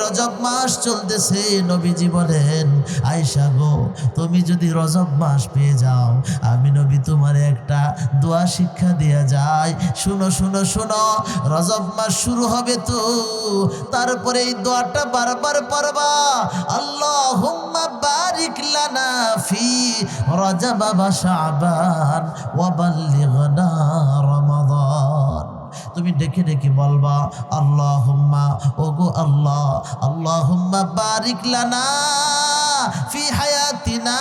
রজব মাস চলতেছে, নবীজি বলেন আয়েশা গো, তুমি যদি রজব মাস পেয়ে যাও, আমি নবী তোমার একটা দোয়া শিক্ষা দেয়া যায়। শুনো শুনো শুনো, রজব মাস শুরু হবে তো, তারপরে এই দোয়াটা বারবার পড়বা, আল্লাহুম্মা বারিক লানা ফি রজব ওয়া শাবান ওয়া বাল্লিগনা রমাদান। তুমি ডেকে ডেকে বলবা আল্লাহুম্মা, ওগো আল্লাহ, আল্লাহুম্মা বারিক লানা ফি হায়াতিনা,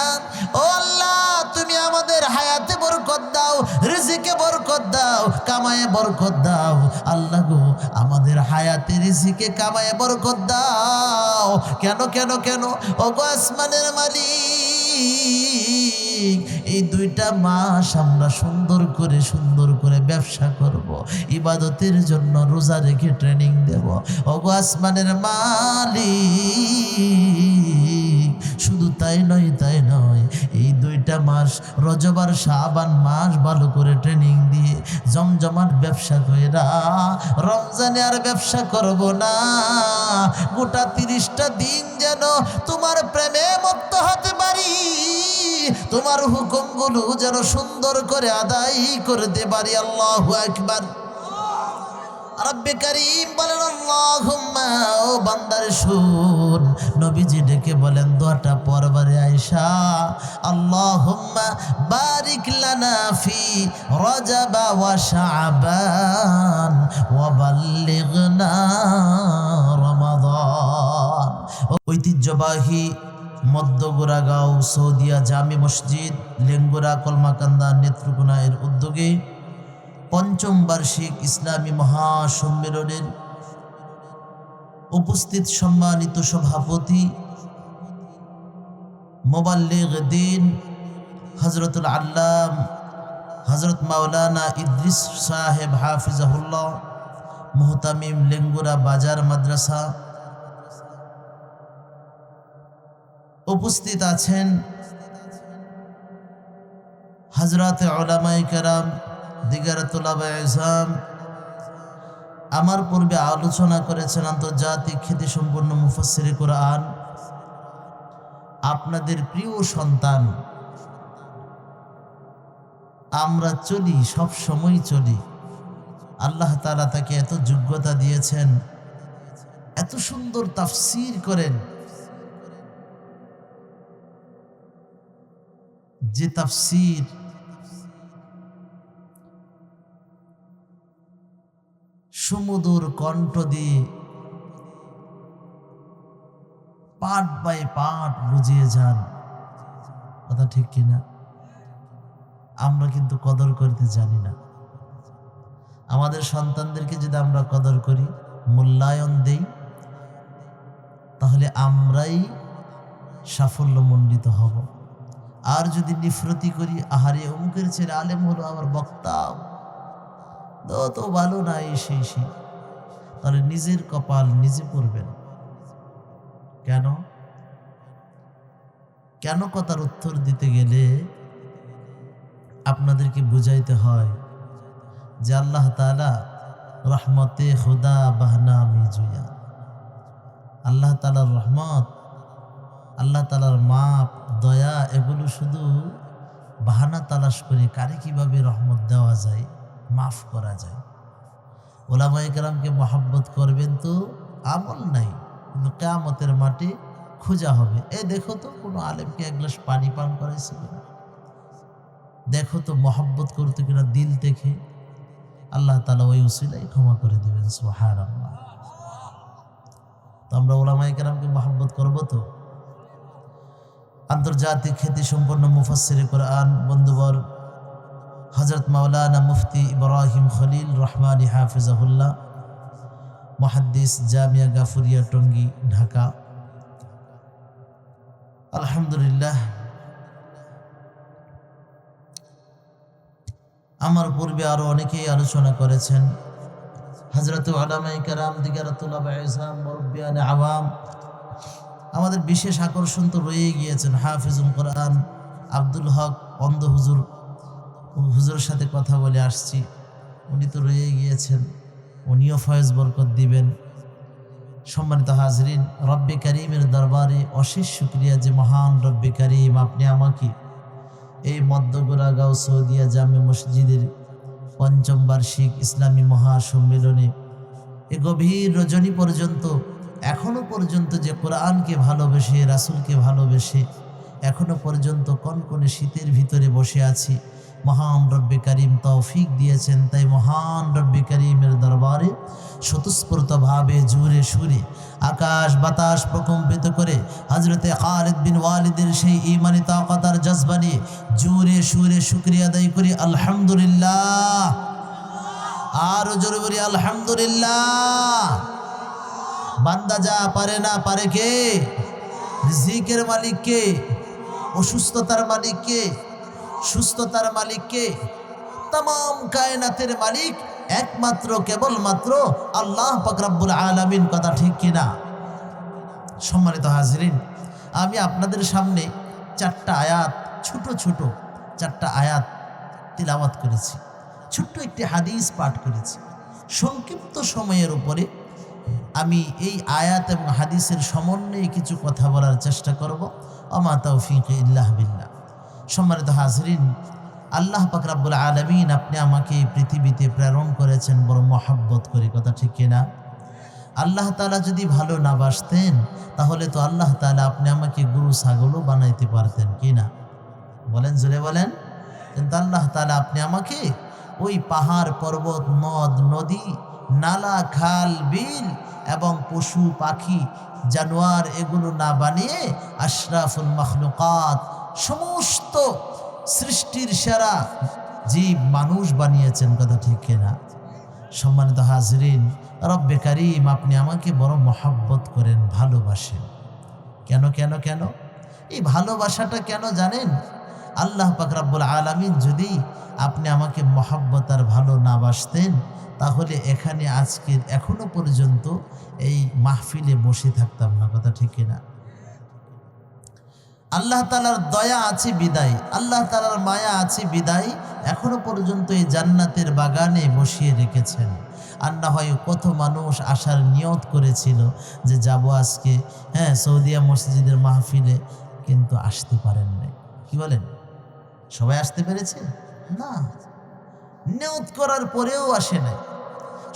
ও আল্লাহ তুমি আমাদের হায়াতে বরকত দাও, রিজিকে বরকত দাও, কামায়ে বরকত দাও। আল্লাহ গো, আমাদের হায়াতে রিজিকে কামায়ে বরকত দাও। কেন কেন কেন? ওগো আসমানের মালিক, এই 2টা মাস আমরা সুন্দর করে ব্যবসা করব, ইবাদতের জন্য রোজা রেখে ট্রেনিং দেব। ওগো আসমানের মালিক, শুধু তাই নয়, এই 2টা মাস রজব আর শাবান মাস ভালো করে ট্রেনিং দিয়ে জমজমাট ব্যবসা কইরা রমজানে আর ব্যবসা করব না, গোটা 30টা দিন যেন তোমার প্রেমে মত্ত হতে পারি, তোমার হুকুমগুলো যেন সুন্দর করে আদায় করতে পারি। আল্লাহু আকবার। রব্বে কারীম বলেন আল্লাহুম্মা, ও বান্দার শুন, নবীজি ডেকে বলেন দোয়াটা পরবারে আয়েশা, আল্লাহুম্মা বারিক লানা ফি রজব ওয়া শাবান ওয়া বাল্লিগনা রমাদান। ঐতিহ্যবাহী মধ্যগোরাগাঁও সৌদিয়া জামি মসজিদ লেঙ্গুরা কলমাকান্দা নেত্রকোনা এর উদ্যোগে 5ম বার্ষিক ইসলামী মহাসম্মেলনের উপস্থিত সম্মানিত সভাপতি মুবাল্লিগ দ্বীন হযরতুল আল্লাম হযরত মাওলানা ইদ্রিস সাহেব হাফিজাহুল্লাহ, মুহতামিম লেঙ্গুরা বাজার মাদ্রাসা। উপস্থিত আছেন হযরত উলামায়ে কেরাম, দিগার তুলাবায়ে ইজম। আমার পূর্বে আলোচনা করেছেন আন্তর্জাতিক খ্যাতিসম্পন্ন মুফাসসিরে কোরআন, আপনাদের প্রিয় সন্তান। আমরা চলি, সব সময় চলি, আল্লাহ তাআলা তাকে এত যোগ্যতা দিয়েছেন, এত সুন্দর তাফসীর করেন, যে তাফসীর সুমধুর কণ্ঠ দিয়ে পাঠ বাই পাঠ বুঝিয়ে যান। কথা ঠিক কিনা? আমরা কিন্তু কদর করতে জানি না। আমাদের সন্তানদেরকে যদি আমরা কদর করি, মূল্যায়ন দেই, তাহলে আমরাই সাফল্যমণ্ডিত হব। আর যদি নিফরতি করি, আহারে অমুকের ছেলে আলেম হলো, আমার বক্তা তো ভালো না, সেই তাহলে নিজের কপাল নিজে পড়বেন। কেন কথার উত্তর দিতে গেলে আপনাদেরকে বুঝাইতে হয় যে আল্লাহ তাআলা রহমতে খুদা বাহনা মিজুয়া, আল্লাহ তাআলার রহমত, আল্লাহ তাআলার মাপ, দয়া, এগুলো শুধু বাহানা তালাশ করে কারে কিভাবে রহমত দেওয়া যায়, মাফ করা যায়। ওলামায়ে কেরামকে মহব্বত করবেন তো আমল নাই, কিন্তু কিয়ামতের মাঠে খোঁজা হবে। দেখো তো কোনো আলেমকে এক গ্লাস পানি পান করাইছে কিনা, দেখো তো মহব্বত করতে কিনা দিল থেকে। আল্লাহ তাআলা ওই উসিলাই ক্ষমা করে দিবেন। সুবহানাল্লাহ। তো আমরা ওলামায়ে কেরামকে মহব্বত করবো তো। আন্তর্জাতিক খ্যাতিসম্পন্ন মুফাসসিরে কোরআন বন্ধুবর হযরত মাওলানা মুফতি ইব্রাহিম খলিল রহমানী হাফিজাহুল্লাহ, মুহাদ্দিস, জামিয়া গাফুরিয়া, টঙ্গী, ঢাকা। আলহামদুলিল্লাহ, আমার পূর্বে আরো অনেকেই আলোচনা করেছেন। হযরত উলামায়ে কেরাম, দিগার তুলাবায়ে ইজম, মুরব্বিয়ানে আওয়াম, আমাদের বিশেষ আকর্ষণ তো রয়ে গিয়েছেন হাফিজুল কোরআন আব্দুল হক অন্ধ হুজুরের সাথে কথা বলে আসছি, উনি তো রয়ে গিয়েছেন, উনিও ফয়েজ বরকত দিবেন। সম্মানিত হাজরিন, রব্বে করিমের দরবারে অশেষ শুকরিয়া যে মহান রব্বে করিম আপনি আমাকে এই মধ্যগোড়াগাঁও সৌদিয়া জামে মসজিদের ৫ম বার্ষিক ইসলামী মহাসম্মেলনে এ গভীর রজনী পর্যন্ত এখনো পর্যন্ত যে কোরআনকে ভালোবেসে, রাসূলকে ভালোবেসে এখনো পর্যন্ত কনকনে শীতের ভিতরে বসে আছি, মহান রব্বে করিম তৌফিক দিয়েছেন। তাই মহান রব্বে করিমের দরবারে স্বতঃস্ফূর্তভাবে জোরে সুরে আকাশ বাতাস প্রকম্পিত করে হযরতে খালিদ বিন ওয়ালিদের সেই ঈমানি তাকত আর জজবা নিয়ে জোরে সুরে শুকরিয়া আদায় করি আলহামদুলিল্লাহ। আরো জোরে বলি আলহামদুলিল্লাহ। বান্দা যা পারে না পারে কে? রিজিকের মালিক কে? অসুস্থতার মালিক কে? সুস্থতার মালিক কে? तमाम কায়নাতের মালিক একমাত্র কেবলমাত্র আল্লাহ পাক রব্বুল আলামিন। কথা ঠিক কিনা? সম্মানিত হাজরিন, আমি আপনাদের সামনে 4টা আয়াত, ছোট ছোট 4টা আয়াত তিলাওয়াত করেছি, ছোট্ট একটি হাদিস পাঠ করেছি। সংক্ষিপ্ত সময়ের উপরে আমি এই আয়াত এবং হাদিসের সমন্বয়ে কিছু কথা বলার চেষ্টা করব। ওমা তৌফিক ইল্লাহ বিল্লাহ। সম্মানিত হাজরিন, আল্লাহ পাক রব্বুল আলামিন আপনি আমাকে এই পৃথিবীতে প্রেরণ করেছেন বড় মহব্বত করে। কথা ঠিক কিনা? আল্লাহ তাআলা যদি ভালো না বাসতেন তাহলে তো আল্লাহ তাআলা আপনি আমাকে গরু ছাগলও বানাইতে পারতেন কিনা? বলেন, জোরে বলেন। কিন্তু আল্লাহ তাআলা আপনি আমাকে ওই পাহাড় পর্বত নদ নদী নালা খাল বিল এবং পশু পাখি জানোয়ার এগুলো না বানিয়ে আশরাফুল মাখলুকাত সমস্ত সৃষ্টির সেরা জীব মানুষ বানিয়েছেন। কথা ঠিক কিনা? সম্মানিত হাজরিন, রব্বে করিম আপনি আমাকে বড় মহব্বত করেন, ভালোবাসেন। কেন কেন কেন? এই ভালোবাসাটা কেন জানেন? আল্লাহ পাক রব্বুল আলামিন যদি আপনি আমাকে মহব্বত আর ভালো না বাসতেন তাহলে এখানে আজকের এখনো পর্যন্ত এই মাহফিলে বসে থাকতাম না। কথা ঠিক কিনা? আল্লাহ তাআলার দয়া আছে বিদায়, আল্লাহ তাআলার মায়া আছে বিদায় এখনো পর্যন্ত এই জান্নাতের বাগানে বসিয়ে রেখেছেন। আর না হয় কত মানুষ আসার নিয়ত করেছিল যে যাব আজকে সৌদিয়া মসজিদের মাহফিলে, কিন্তু আসতে পারেন নাই। কি বলেন? সবাই আসতে পেরেছে না, নিয়ত করার পরেও আসে নাই।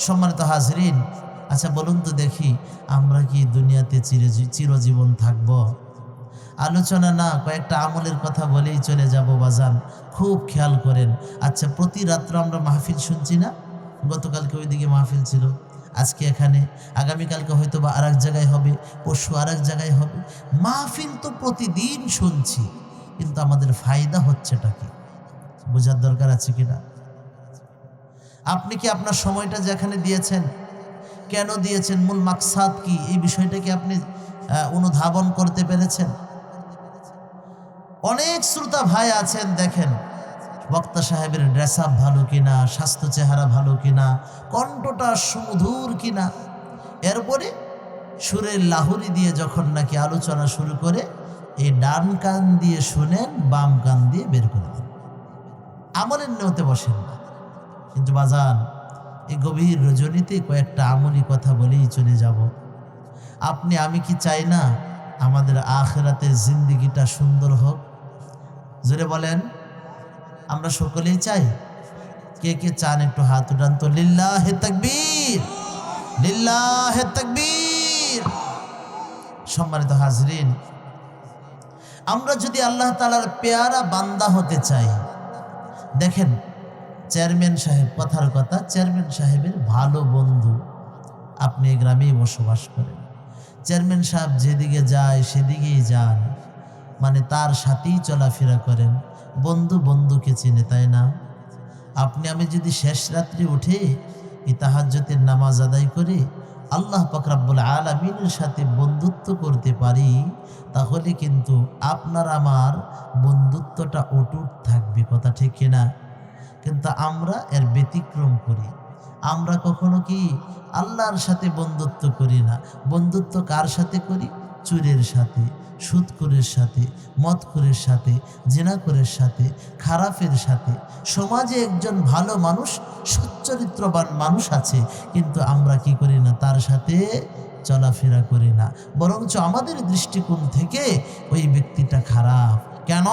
সম্মানিত হাজরিন, আচ্ছা বলুন তো দেখি, আমরা কি দুনিয়াতে চিরজীবন থাকব? আলোচনা না, কয়েকটা আমলের কথা বলেই চলে যাব বাজান। খুব খেয়াল করেন। আচ্ছা, প্রতি রাত্র আমরা মাহফিল শুনছি না? গতকালকে ওইদিকে মাহফিল ছিল, আজকে এখানে, আগামীকালকে হয়তো বা আর এক জায়গায় হবে, পরশু আর এক জায়গায় হবে। মাহফিল তো প্রতিদিন শুনছি, কিন্তু আমাদের ফায়দা হচ্ছেটা কি? বোঝার দরকার আছে কিনা? আপনি কি আপনার সময়টা যেখানে দিয়েছেন, কেন দিয়েছেন, মূল মাকসাদ কি, এই বিষয়টা কি আপনি অনুধাবন করতে পেরেছেন? অনেক শ্রোতা ভাই আছেন, দেখেন বক্তা সাহেবের ড্রেস আপ ভালো কিনা, স্বাস্থ্য চেহারা ভালো কিনা, কণ্ঠটা সুমধুর কিনা, এরপরে সুরের লাহুরি দিয়ে যখন নাকি আলোচনা শুরু করে, এই ডান কান দিয়ে শুনেন, বাম কান দিয়ে বের করে দেন, আমলের নিয়তে বসেন না। কিন্তু বাজান, এই গভীর রজনীতে কয়েকটা আমলি কথা বলেই চলে যাব। আপনি আমি কি চাই না আমাদের আখিরাতের জিন্দেগিটা সুন্দর হোক? জোরে বলেন, আমরা সকলেই চাই। কে কে চান একটু হাত উঠান তো। লিল্লাহে তাকবীর, লিল্লাহে তাকবীর। সম্মানিত হাজরিন, আমরা যদি আল্লাহ তাআলার পেয়ারা বান্দা হতে চাই, দেখেন চেয়ারম্যান সাহেব, কথার কথা, চেয়ারম্যান সাহেবের ভালো বন্ধু, আপনি এই গ্রামেই বসবাস করেন, চেয়ারম্যান সাহেব যেদিকে যায় সেদিকেই যান, মানে তার সাথেই চলাফেরা করেন, বন্ধু বন্ধুকে চিনে, তাই না? আপনি আমি যদি শেষ রাত্রি উঠে এই তাহাজ্জুদের নামাজ আদায় করে আল্লাহ পাক রব্বুল আলামিনের সাথে বন্ধুত্ব করতে পারি, তাহলে কিন্তু আপনার আমার বন্ধুত্বটা অটুট থাকবে। কথা ঠিক কিনা? কিন্তু আমরা এর ব্যতিক্রম করি। আমরা কখনো কি আল্লাহর সাথে বন্ধুত্ব করি না। বন্ধুত্ব কার সাথে করি? চোরের সাথে, সুদখোরের সাথে, মদখোরের সাথে, জিনাখোরের সাথে, খারাপের সাথে। সমাজে একজন ভালো মানুষ, সচ্চরিত্রবান মানুষ আছে, কিন্তু আমরা কি করি না? তার সাথে চলাফেরা করি না, বরঞ্চ আমাদের দৃষ্টিকোণ থেকে ওই ব্যক্তিটা খারাপ। কেন?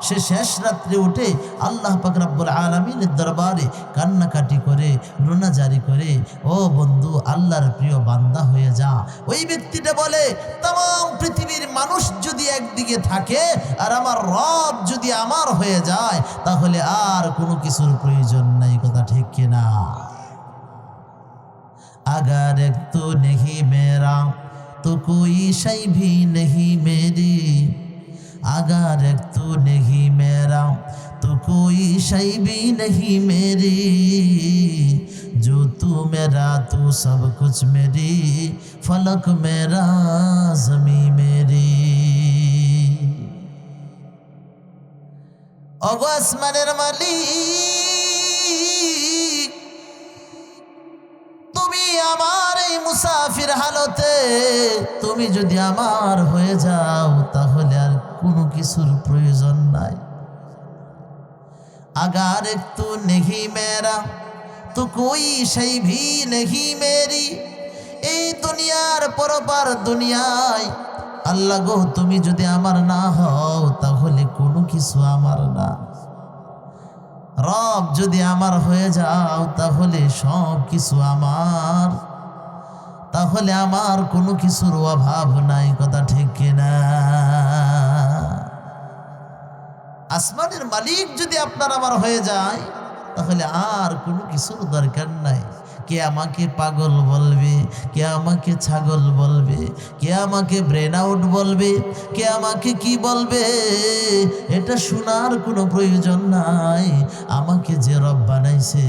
সে শেষ রাত্রে উঠে আল্লাহ পাক রব্বুল আলামিনের দরবারে কান্নাকাটি করে, রোনাজারি করে, ও বন্ধু আল্লাহর প্রিয় বান্দা হয়ে যা। ওই ব্যক্তিটা বলে, তাম পৃথিবীর মানুষ যদি একদিকে থাকে আর আমার রব যদি আমার হয়ে যায়, তাহলে আর কোনো কিছুর প্রয়োজন নাই। কথা ঠিক কিনা? अगर एक तू नहीं मेरा तो कोई शै भी नहीं मेरी, अगर एक तू नहीं मेरा तो कोई शै भी नहीं मेरी, जो तू मेरा तू सब कुछ मेरी, फलक मेरा ज़मीं मेरी। ओगो आसमानेर मालिक, তুমি আমার এই মুসাফির হালতে তুমি যদি আমার হয়ে যাও, তাহলে আর কোনো কিছুর প্রয়োজন নাই। अगर एक तू नहीं मेरा तो कोई शै भी नहीं मेरी, এই দুনিয়ার পরপার দুনিয়ায় আল্লাহ গো তুমি যদি আমার না হও, তাহলে কোনো কিছু আমার না। রব যদি আমার হয়ে যাও, তাহলে সব কিছু আমার, তাহলে আমার কোনো কিছুর অভাব নাই। কথা ঠিক কিনা? আসমানের মালিক যদি আপনার আমার হয়ে যায়, তাহলে আর কোনো কিছুর দরকার নাই। কে আমাকে পাগল বলবে, কে আমাকে ছাগল বলবে, কে আমাকে ব্রেন আউট বলবে, কে আমাকে কি বলবে, এটা শোনার কোনো প্রয়োজন নাই। আমাকে যে রব বানাইছে,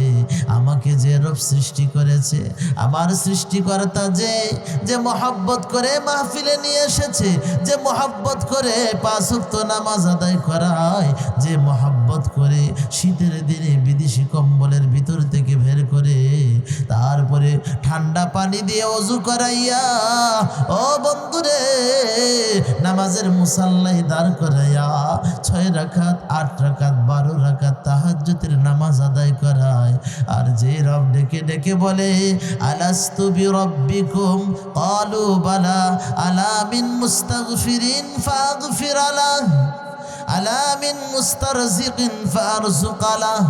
আমাকে যে রব সৃষ্টি করেছে, আমার সৃষ্টিকর্তা যে মহব্বত করে মাহফিলে নিয়ে এসেছে, যে মহব্বত করে 5 ওয়াক্ত নামাজ আদায় করায়, যে মহব্বত করে শীতের দিনে বিদেশি কম্বলের ভিতর থেকে বের করে তারপরে ঠান্ডা পানি দিয়ে ওযু করাইয়া, ও বন্ধুরে, নামাজের মুসাল্লায় দাঁড় করাইয়া 6 রাকাত 8 রাকাত 12 রাকাত তাহাজ্জুদের নামাজ আদায় করায়। আর যে রব ডেকে ডেকে বলে, আলাস্তু বিরব্বিকুম ক্বালু বালা, আলা মিন মুস্তাগফিরিন ফাগফির আলাহ, আলা মিন মুস্তারজিকিন ফারজুক আলাহ।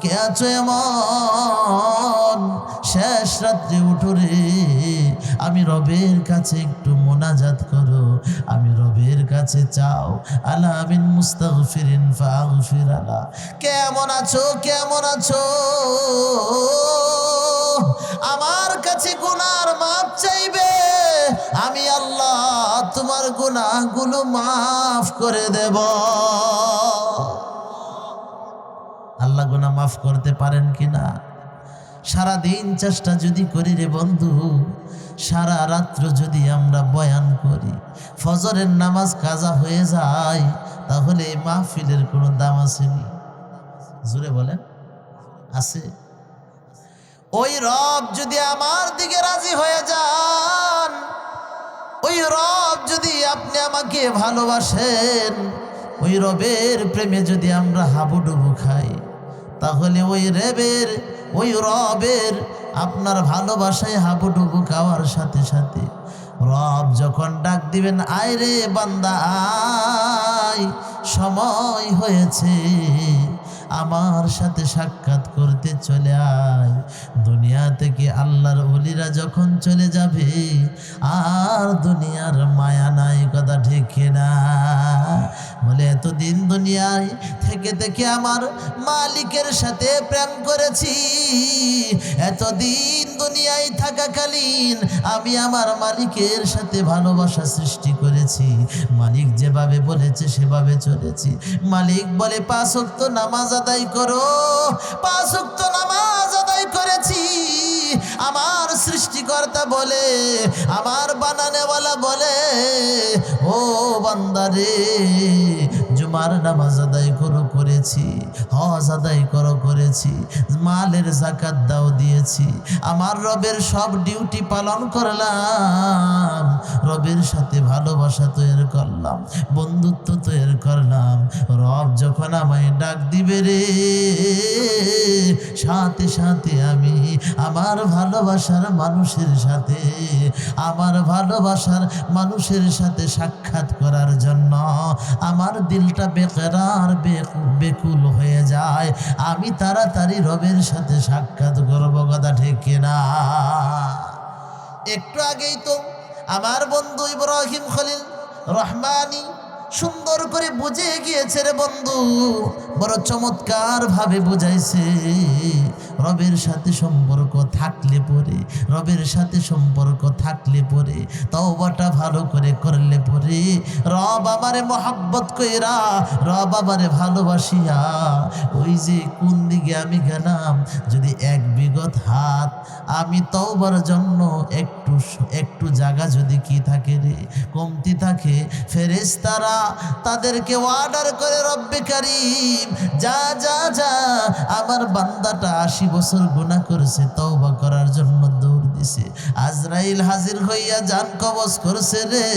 কে আছো এমন শেষ রাত্রে উঠো রে, আমি রবের কাছে একটু মোনাজাত করো, আমি রবের কাছে চাও। আলা মিন মুস্তাগফিরিন ফাগফির আলাহ। কেমন আছো, কেমন আছো? আমার কাছে গুনার মাপ চাইবে, আমি আল্লাহ তোমার গুনাহগুলো মাফ করে দেব। আল্লাহ গুনাহ মাফ করতে পারেন কিনা? সারা দিন চেষ্টা যদি করি রে বন্ধু, সারা রাত্র যদি আমরা বয়ান করি, ফজরের নামাজ কাজা হয়ে যায়, তাহলে এই মাহফিলের কোনো দাম আসেনি? জোরে বলেন, আছে? ওই রব যদি আমার দিকে রাজি হয়ে যান, ওই রব যদি আপনি আমাকে ভালোবাসেন, ওই রবের প্রেমে যদি আমরা হাবুডুবু খাই, তাহলে ওই রবের আপনার ভালোবাসায় হাবুডুবু খাওয়ার সাথে সাথে রব যখন ডাক দিবেন, আয় রে বান্দা আয়, সময় হয়েছে, আমার সাথে সাক্ষাৎ করতে চলে আয়। দুনিয়া থেকে আল্লাহর ওলিরা যখন চলে যাবে, আর দুনিয়ার মায়া নাই। কথা ঠিক না? বলে এতদিন দুনিয়ায় থেকে থেকে আমার মালিকের সাথে প্রেম করেছি, এতদিন দুনিয়ায় থাকাকালীন আমি আমার মালিকের সাথে ভালোবাসা সৃষ্টি করেছি, মালিক যেভাবে বলেছে সেভাবে চলেছি। মালিক বলে 5 ওয়াক্ত নামাজ আদায় করো, 5 ওয়াক্ত নামাজ আদায় করেছি। আমার সৃষ্টিকর্তা বলে, আমার বানানেওয়ালা বলে, ও বান্দারে জুমার নামাজ আদায় করো, করেছি। করেছি, হজ আদায় করেছি, মালের যাকাত দাও দিয়েছি, আমার রবের সব ডিউটি পালন করলাম, রবের সাথে ভালোবাসা তৈরি করলাম, বন্ধুত্ব তৈরি করলাম। রব যখন আমায় ডাক দিবে রে, সাথে সাথে আমি আমার ভালোবাসার মানুষের সাথে, আমার ভালোবাসার মানুষের সাথে সাক্ষাৎ করার জন্য আমার দিলটা বেকরার বেকুল হয়ে যায়। আমি তাড়াতাড়ি রবের সাথে সাক্ষাৎ করবো, কথা ঠিক কিনা? একটু আগেই তো আমার বন্ধু ইব্রাহিম খলিল রহমানি সুন্দর করে বুঝে গিয়েছে রে বন্ধু, বড় চমৎকার ভাবে বুঝাইছে। রবের সাথে সম্পর্ক থাকলে পরে, রবের সাথে সম্পর্ক থাকলে পরে, তওবাটা ভালো করে করলে পরে, রব আমারে মহব্বত কইরা, রব আমারে ভালোবাসিয়া, ওই যে কোন দিকে আমি গেলাম, যদি এক বিগত হাত আমি তওবার জন্য একটু জায়গা যদি কি থাকে রে, কমতি থাকে, ফেরেশতারা তাদেরকে অর্ডার করে, রব্বে কারীম যা যা যা, আমার বান্দাটা 80 বছর গুনাহ করেছে, তওবা করার জন্য দৌড় দিছে, আজরাইল হাজির হইয়া জান কবজ করছে রে।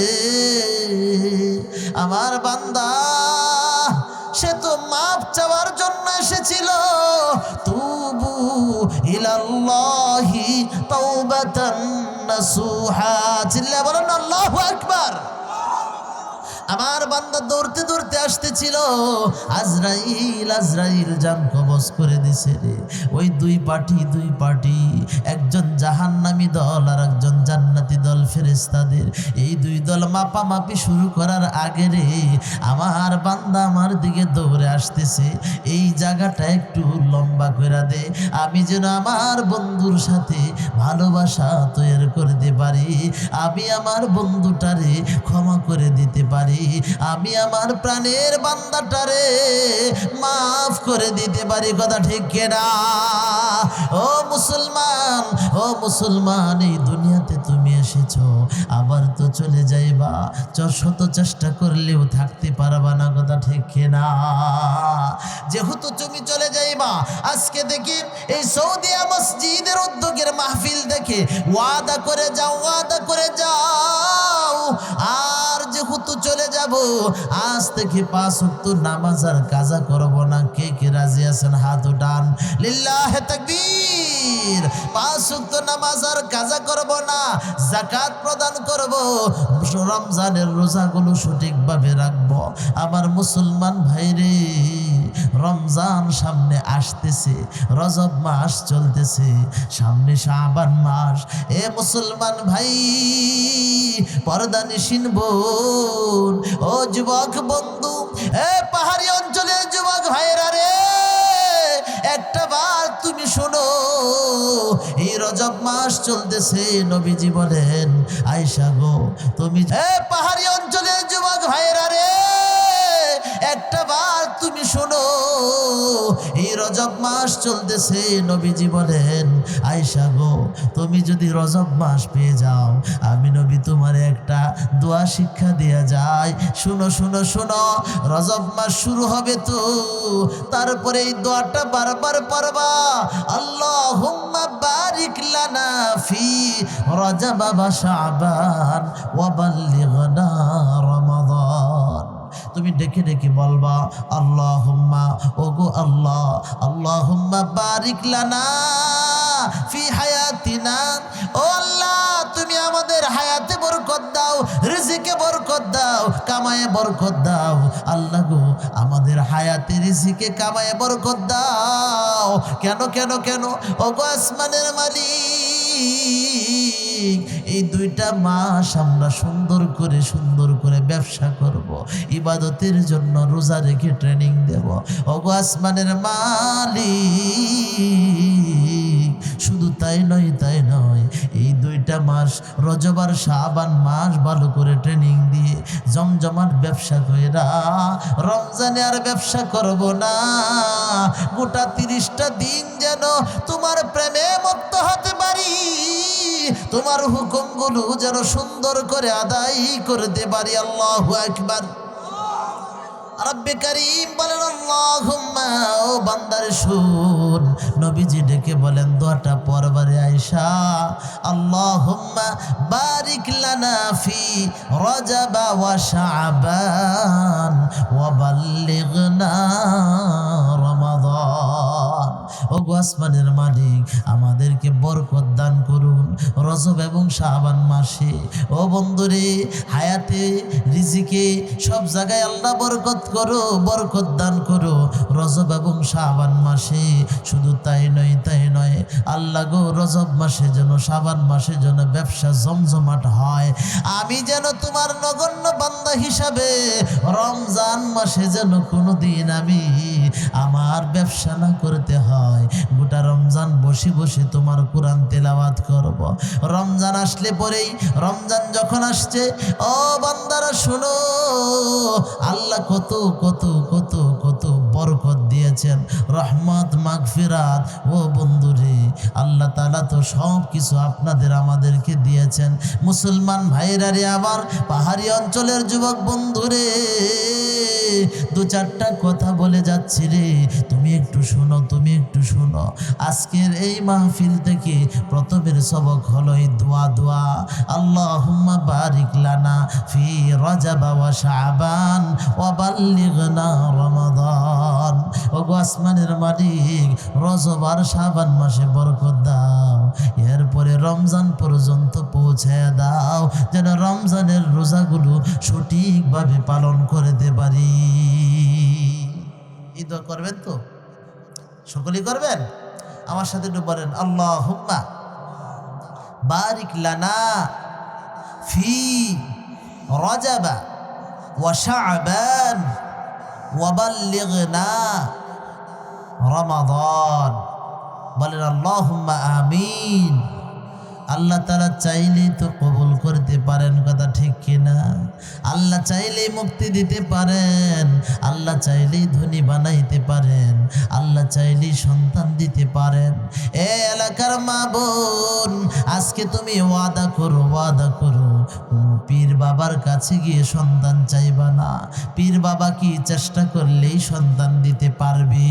আমার বান্দা সে তো মাপ চাওয়ার জন্য এসেছিল, তুবু ইলাল্লাহি তাওবাতান নাসুহা, চিল্লা বলেন আল্লাহু আকবার। আমার বান্দা দৌড়তে দৌড়তে আসতেছিল, আজরাইল জান কবজ করে দিছে রে। ওই দুই পার্টি, একজন জাহান্নামী দল আর একজন জান্নাতি দল ফেরেশতাদের, এই দুই দল মাপামাপি শুরু করার আগে রে, আমার বান্দা আমার দিকে দৌড়ে আসতেছে, এই জায়গাটা একটু লম্বা করে দে, আমি যেন আমার বন্ধুর সাথে ভালোবাসা তৈরি করতে পারি, আমি আমার বন্ধুটারে ক্ষমা করে দিতে পারি, আমি আমার প্রাণের বান্দাটারে মাফ করে দিতে পারি, কথা ঠিক কিনা? ও মুসলমান, এই দুনিয়াতে তুমি এসেছো, আবার তো চলে যাইবা, শত চেষ্টা করলেও থাকতে পারবা না, কথা ঠিক কিনা? যেহেতু তুমি চলে যাইবা, আজকে দেখি এই সৌদিয়া মসজিদের উদ্যোগের মাহফিল দেখে ওয়াদা করে যাও, আর যেহেতু চলে যাব, আজ থেকে 5 ওয়াক্ত নামাজ আর কাজা করব না। কে কে রাজি আছেন হাত উঠান, লিল্লাহে তাকবীর। 5 ওয়াক্ত নামাজ আর কাজা করব না, যাকাত প্রদান করব, রমজানের রোজাগুলো সঠিকভাবে রাখব। আমার মুসলমান ভাইরে, রমজান সামনে আসতেছে, রজব মাস চলতেছে, সামনে শাবান মাস। এ মুসলমান ভাই, পর্দানিশীন বোন, ও যুবক বন্ধু, এ পাহাড়ি অঞ্চলের যুবক ভাইরা রে, একটা বার তুমি শোনো, এই রজব মাস চলতেছে, নবীজি বলেন আয়েশা গো তুমি, এ পাহাড়ি অঞ্চলের যুবক ভাইরা রে, একটা বার তুমি শোনো, এই রজব মাস চলতেছে, নবীজি বলেন আয়েশা গো তুমি যদি রজব মাস পেয়ে যাও, আমি নবী তোমার একটা দোয়া শিক্ষা দেয়া যায়, শুনো শুনো শুনো, রজব মাস শুরু হবে তো, তারপরে এই দোয়াটা বারবার পড়বা, আল্লাহুম্মা বারিক লানা ফি রজব ওয়া শাবান ওয়া বাল্লিগনা রমাদান। তুমি ডেকে ডেকে বলবা, আল্লাহুম্মা, ওগো আল্লাহ, আল্লাহুম্মা বারিক লানা ফি হায়াতিনা, ও আল্লাহ তুমি আমাদের হায়াতে বরকত দাও, রিজিকে বরকত দাও, কামায়ে বরকত দাও, আল্লাহ গো আমাদের হায়াতে রিজিকে কামায়ে বরকত দাও। কেন কেন কেন? ওগো আসমানের মালিক, এই 2টা মাস আমরা সুন্দর করে ব্যবসা করব, ইবাদতের জন্য রোজা রেখে ট্রেনিং দেব। ওগো আসমানের মালিক, শুধু তাই নয়, এই 2টা মাস রজব আর শাবান মাস ভালো করে ট্রেনিং দিয়ে জমজমাট ব্যবসা কইরা রমজানে আর ব্যবসা করব না, গোটা 30টা দিন যেন তোমার প্রেমে মত্ত হতে পারি, তোমার হুকুমগুলো যেন সুন্দর করে আদায় করতে পারি। আল্লাহু আকবার, রব্বে কারীম বলেন আল্লাহুম্মা, ও বান্দার শুন। নবীজি ডেকে বলেন দোয়াটা পরবারে আয়েশা, আল্লাহুম্মা বারিক লানা ফি রজব ওয়া শাবান ওয়া বাল্লিগনা রমাদান। ও গো আসমানের মালিক, আমাদেরকে বরকত দান করুন রজব এবং শাবান মাসে। ও বন্ধুরে, হায়াতে রিজিকে সব জায়গায় আল্লাহ বরকত করো, বরকত দান করো রজব এবং শাবান মাসে। শুধু তাই নয় আল্লাহ গো, রজব মাসে যেন শাবান মাসে যেন ব্যবসা জমজমাট হয়। আমি যেন তোমার নগণ্য বান্দা হিসাবে রমজান মাসে যেন কোনোদিন আমি আমার ব্যবসা না করতে হয়। গোটা রমজান বসে বসে তোমার কোরআন তেলাওয়াত করব। রমজান আসলে পরেই, রমজান যখন আসছে, ও বান্দারা শোনো, আল্লাহ কত কত কত কত বরকত দিয়েছেন, রহমত মাগফিরাত। ও বন্ধুরে, আল্লাহ তাআলা তো সব কিছু আপনাদের আমাদেরকে দিয়েছেন। মুসলমান ভাইরা রে, আবার পাহাড়ি অঞ্চলের যুবক বন্ধুরে, দু চারটা কথা বলে যাচ্ছি রে, তুমি একটু শোনো, তুমি একটু শোনো। আজকের এই মাহফিল থেকে প্রথমের সবক হলো এই দোয়া। আল্লাহুম্মা বারিক লানা ফি রজব ওয়া শাবান ওয়া বাল্লিগনা রমাদান। ও গো আসমানের মালিক, রজব আর শাবান মাসে বরকত দাও, এরপরে রমজান পর্যন্ত পৌঁছায় দাও, যেন রমজানের রোজাগুলো সঠিকভাবে পালন করতে পারি। এই দোয়া করবেন তো? সকলেই করবেন? আমার সাথে একটু বলেন, আল্লাহুম্মা বারিক লানা ফি রজব ওয়া শাবান ওয়া বাল্লিগনা রমাদান। বলেন আল্লাহুম্মা আমিন। আল্লাহ তাআলা চাইলেই তো কবুল করতে পারেন, কথা ঠিক কিনা? আল্লাহ চাইলেই মুক্তি দিতে পারেন, আল্লাহ চাইলেই ধনী বানাইতে পারেন, আল্লাহ চাইলেই সন্তান দিতে পারেন। এ এলাকার মা বোন, আজকে তুমি ওয়াদা করো, ওয়াদা করো, কোনো পীর বাবার কাছে গিয়ে সন্তান চাইবা না। পীর বাবা কি চেষ্টা করলেই সন্তান দিতে পারবে?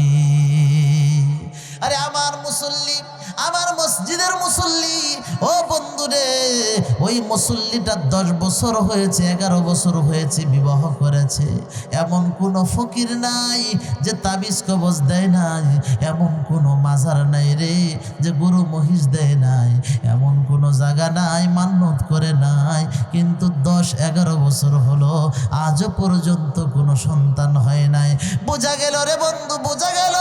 আরে আমার মুসল্লি, আমার মসজিদের মুসল্লি, ও বন্ধুরে, ওই মুসল্লিটা 10 বছর হয়েছে, 11 বছর হয়েছে বিবাহ করেছে। এমন কোনো ফকির নাই যে তাবিজ কবজ দেয় নাই, এমন কোনো মাজার নাই রে যে গরু মহিষ দেয় নাই, এমন কোনো জায়গা নাই মান্যত করে নাই, কিন্তু 10-11 বছর হলো আজও পর্যন্ত কোনো সন্তান হয় নাই। বোঝা গেল রে বন্ধু, বোঝা গেল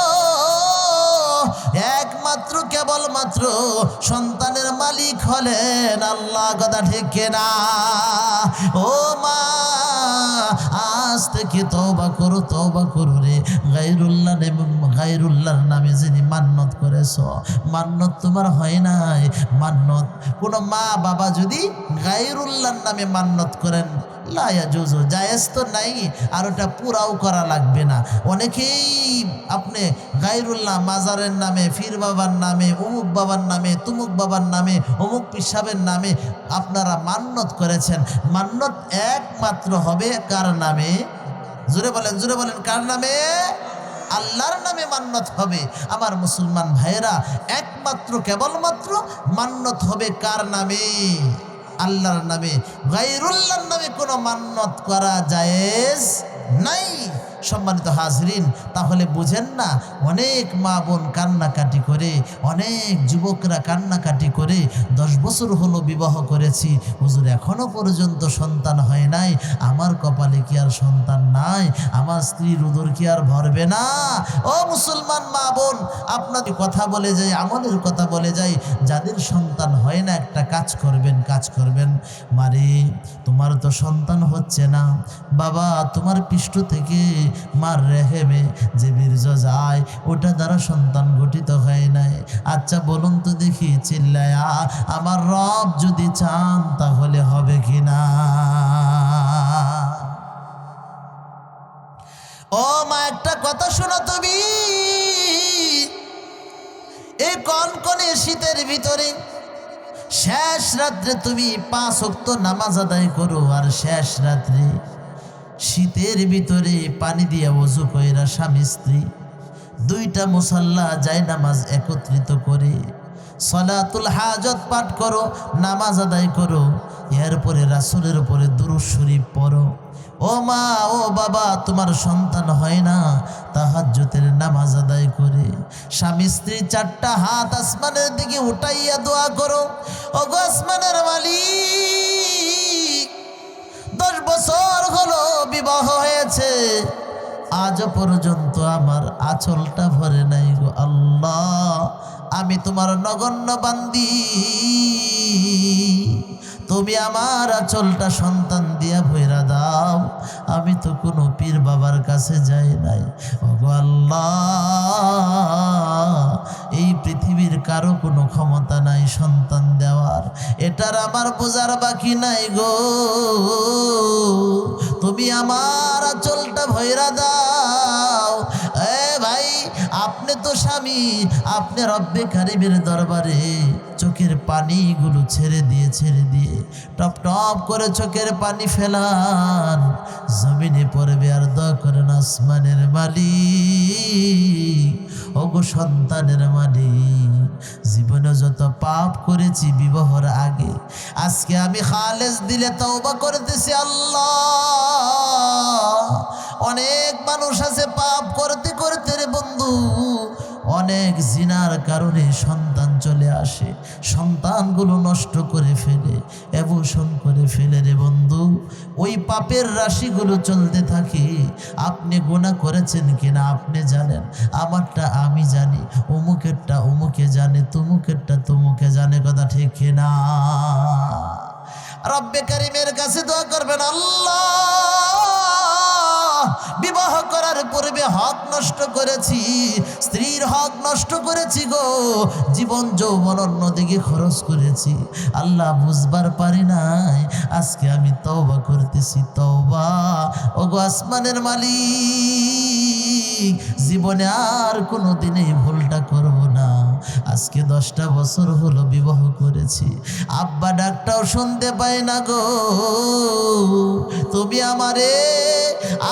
একমাত্র কেবলমাত্র সন্তানের মালিক হলেন আল্লাহ, কথা ঠিক না? ও মা, আজ থেকে তওবা করো, তওবা করো রে। গায়রুল্লাহর নামে যিনি মান্যত করেছো, মান্যত তোমার হয় নাই। মান্যত কোনো মা বাবা যদি গায়রুল্লাহর নামে মান্যত করেন, লা ইয়াজুজু, জায়েজ তো নাই, আর ওটা পুরাও করা লাগবে না। অনেকেই আপনি গায়রুল্লাহ মাজারের নামে, ফির বাবার নামে, অমুক বাবার নামে, তুমুক বাবার নামে, অমুক পিসাবের নামে আপনারা মান্যত করেছেন। মান্যত একমাত্র হবে কার নামে? জোরে বলেন, জোরে বলেন, কার নামে? আল্লাহর নামে মান্যত হবে। আমার মুসলমান ভাইয়েরা, একমাত্র কেবলমাত্র মান্যত হবে কার নামে? আল্লাহর নামে। গায়রুল্লাহর নামে কোনো মান্যত করা জায়েজ নাই। সম্মানিত হাজরিন, তাহলে বুঝেন না, অনেক মা বোন কান্নাকাটি করে, অনেক যুবকরা কান্নাকাটি করে, 10 বছর হলো বিবাহ করেছি হুজুর, এখনো পর্যন্ত সন্তান হয় নাই। আমার কপালে কি আর সন্তান নাই? আমার স্ত্রীর উদর কি আর ভরবে না? ও মুসলমান মা বোন, আপনাদের কথা বলে যাই, আমলের কথা বলে যাই, যাদের সন্তান হয় না একটা কাজ করবেন, কাজ করবেন। মারে, তোমার তো সন্তান হচ্ছে না, বাবা তোমার পৃষ্ঠ থেকে মার রেহেমে যে বীর্য যায়, ওটা দ্বারা সন্তান গঠিত হয় নাই। আচ্ছা বলুন তো দেখি, চিল্লায়া, আমার রব যদি চান তাহলে হবে কিনা? ও মা, একটা কথা শোনো তুমি, এই কনকনে শীতের ভিতরে শেষ রাত্রে তুমি 5 ওয়াক্ত নামাজ আদায় করো, আর শেষ রাত্রে শীতের ভিতরে পানি দিয়ে ওযু কইরা স্বামী স্ত্রী দুইটা মুসাল্লা যায় নামাজ একত্রিত করে সলাতুল হাজত পাঠ করো, নামাজ আদায় করো, এরপরে রাসূলের উপরে দুরূদ শরীফ পড়ো। ও মা, ও বাবা, তোমার সন্তান হয় না, তাহাজ্জুদের নামাজ আদায় করে স্বামী স্ত্রী চারটা হাত আসমানের দিকে উঠাইয়া দোয়া করো, ওগো আসমানের মালিক, 10 বছর হলো বিবাহ হয়েছে, আজ পর্যন্ত আমার আঁচলটা ভরে নাই গো আল্লাহ, আমি তোমার নগণ্য বান্দি, তুমি আমার আঁচলটা সন্তান দিয়া ভইরা দাও। আমি তো কোনো পীর বাবার কাছে যাই নাই, ওগো আল্লাহ, এই পৃথিবীর কারো কোনো ক্ষমতা নাই সন্তান দেওয়ার, এটার আমার বোঝার বাকি নাই গো, তুমি আমার আঁচলটা ভইরা দাও। এ ভাই, আপনি তো স্বামী, আপনি রব্বে কারিমের দরবারে চোখের পানিগুলো ছেড়ে দিয়ে টপ টপ করে চোখের পানি ফেলান, জমিনে পড়বে আর দোয়া করেন, আসমানের মালিক, ওগো সন্তানের মালিক, জীবনে যত পাপ করেছি বিবাহর আগে, আজকে আমি খালেস দিলে তওবা করতেছি আল্লাহ। অনেক মানুষ আছে পাপ করতে করতে রে বন্ধু, অনেক জিনার কারণে সন্তান চলে আসে, সন্তানগুলো নষ্ট করে ফেলে, অ্যাবর্শন করে ফেলে রে বন্ধু, ওই পাপের রাশিগুলো চলতে থাকে। আপনি গুনাহ করেছেন কিনা আপনি জানেন, আমারটা আমি জানি, অমুকেরটা অমুকে জানে, তুমুকেরটা তুমুকে জানে, কথা ঠিক কিনা? রব্বে কারিমের কাছে দোয়া করবেন, আল্লাহ, বিবাহ করার পূর্বে হক নষ্ট করেছি, স্ত্রীর হক নষ্ট করেছি গো, জীবন যৌবন অন্যদিকে খরচ করেছি, আল্লাহ বুঝবার পারি নাই, আজকে আমি তওবা করতেছি, তওবা, ওগো আসমানের মালিক, জীবনে আর কোনো দিনে ভুলটা করব না। আজকে 10টা বছর হলো বিবাহ করেছি, আব্বা ডাকটাও শুনতে পাই না গো, তুমি আমারে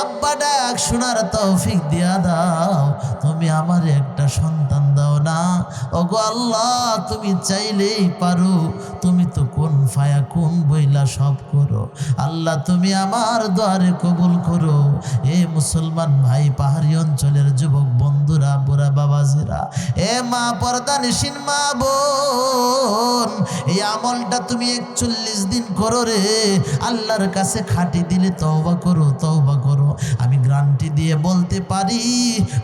আব্বা ডাক শোনার তৌফিক দিয়া দাও, তুমি আমারে একটা সন্তান দাও না, ওগো আল্লাহ, তুমি চাইলেই পারো, তুমি তো কোন ফায়া কোন বইলা সব করো, আল্লাহ তুমি আমার দোয়ারে কবুল করো। এ মুসলমান ভাই, পাহাড়ি অঞ্চলের যুবক বন্ধুরা, বুড়া বাবাজিরা, এ মা পর্দানিসীন মা বোন, এই আমলটা তুমি 41 দিন করো রে, আল্লাহর কাছে খাটি দিলে তওবা করো, তওবা করো, আমি গ্যারান্টি দিয়ে বলতে পারি,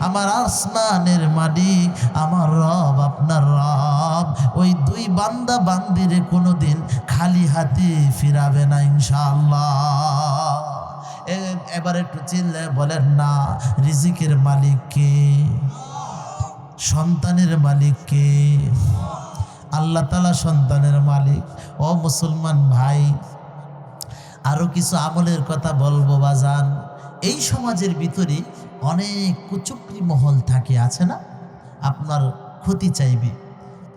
আমার আসমানের মালিক, আমার রব, আপনার রব, ওই 2 বান্দা বান্দিরে কোনোদিন খালি হাতে ফিরাবে না ইনশাআল্লাহ। এবার একটু চিল্লায় বলেন না, রিজিকের মালিক কে? সন্তানের মালিক কে? আল্লাহ তাআলা সন্তানের মালিক। ও মুসলমান ভাই, আরো কিছু আমলের কথা বলবো বাজান। এই সমাজের ভিতরে অনেক কুচক্রি মহল থাকে, আছে না? আপনার ক্ষতি চাইবে,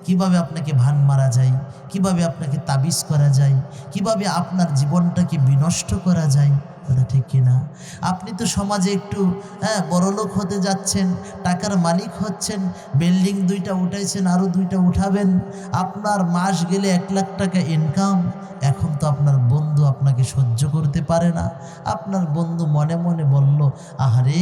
কিভাবে আপনাকে ভান মারা যায়, কিভাবে আপনাকে তাবিজ করা যায়, কিভাবে আপনার জীবনটাকে বিনষ্ট করা যায়, কথা ঠিক কিনা? আপনি তো সমাজে একটু বড়লোক হতে যাচ্ছেন, টাকার মালিক হচ্ছেন, বিল্ডিং 2টা উঠাইছেন, আরও 2টা উঠাবেন, আপনার মাস গেলে 1 লাখ টাকা ইনকাম। এখন তো আপনার বন্ধু আপনাকে সহ্য করতে পারে না, আপনার বন্ধু মনে মনে বলল, আহারে,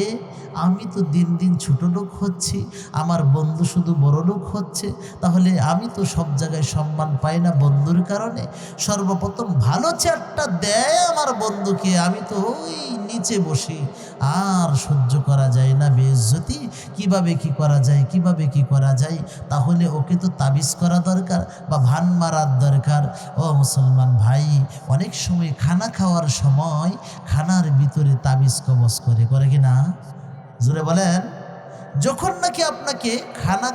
আমি তো দিন দিন ছোট লোক হচ্ছি, আমার বন্ধু শুধু বড় লোক হচ্ছে, তাহলে আমি তো সব জায়গায় সম্মান পাই না বন্ধুর কারণে, সর্বপ্রথম ভালো চেয়ারটা দেয় আমার বন্ধুকে, আমি তো ওই নিচে বসি, আর সহ্য করা যায় না বেইজ্জতি, কিভাবে কি করা যায়, কিভাবে কি করা যায়, তাহলে ওকে তো তাবিজ করা দরকার বা ভান মারার দরকার। ও মুসলমান ভাই, অনেক সময় খানা খাওয়ার সময় খানার ভিতরে তাবিজ কবজ করে কি না? জোরে বলেন। যখন নাকি আপনাকে খানা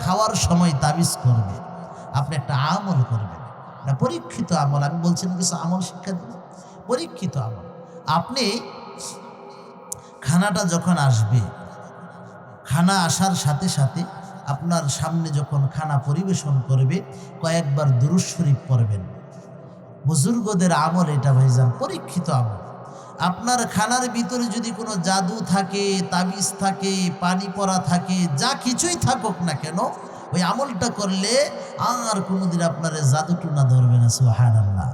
খাওয়ার সময় তাবিজ করবে, আপনি একটা আমল করবেন, না পরীক্ষিত আমল, আমি বলছি না কিছু আমল শিক্ষা দেব, পরীক্ষিত আমল। আপনি খানাটা যখন আসবে, খানা আসার সাথে সাথে আপনার সামনে যখন খানা পরিবেশন করবে, কয়েকবার দুরূদ শরীফ পড়বেন। বুজুর্গদের আমল এটা ভাইজান, পরীক্ষিত আমল। আপনার খানার ভিতরে যদি কোনো জাদু থাকে, তাবিজ থাকে, পানি পড়া থাকে, যা কিছুই থাকুক না কেন, ওই আমলটা করলে আর কোনোদিন আপনার জাদু টুনা ধরবে না। সুবহানাল্লাহ।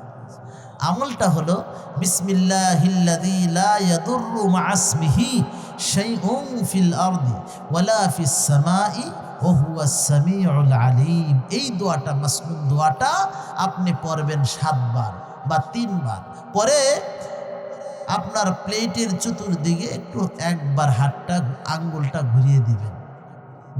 আমলটা হলো বিসমিল্লাহিল্লাযী লা ইয়াদুররু মা'a ইসমিহি শাইউন ফিল আরদি ওয়ালা ফিস সামাই ওয়া হুয়াস সামিউল আলিম। এই দোয়াটা, মাসনুন দোয়াটা আপনি পড়বেন 7 বার বা 3 বার। পরে আপনার প্লেটের চতুর্দিকে একটু একবার হাতটা, আঙ্গুলটা ঘুরিয়ে দিবেন,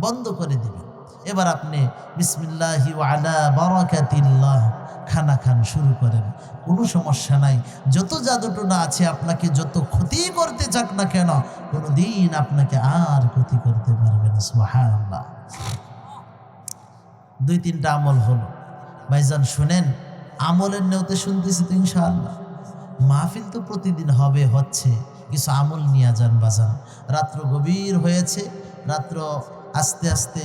বন্ধ করে দিবেন। এবার আপনি বিসমিল্লাহি ওয়া আলা বারাকাতিল্লাহ খানা খান শুরু করেন। কোনো সমস্যা নাই। যত জাদুটোনা আছে আপনাকে যত ক্ষতি করতে চাক না কেন, কোনো দিন আপনাকে আর ক্ষতি করতে পারবে না। সুবহানাল্লাহ। 2-3টা আমল হলো। ভাইজান শুনেন, আমলের নিয়তে শুনতেছি তো ইনশাআল্লাহ। মাহফিল তো প্রতিদিন হবে, হচ্ছে, কিছু আমল নিয়ে যান বাজান। রাত্র গভীর হয়েছে, রাত্র আস্তে আস্তে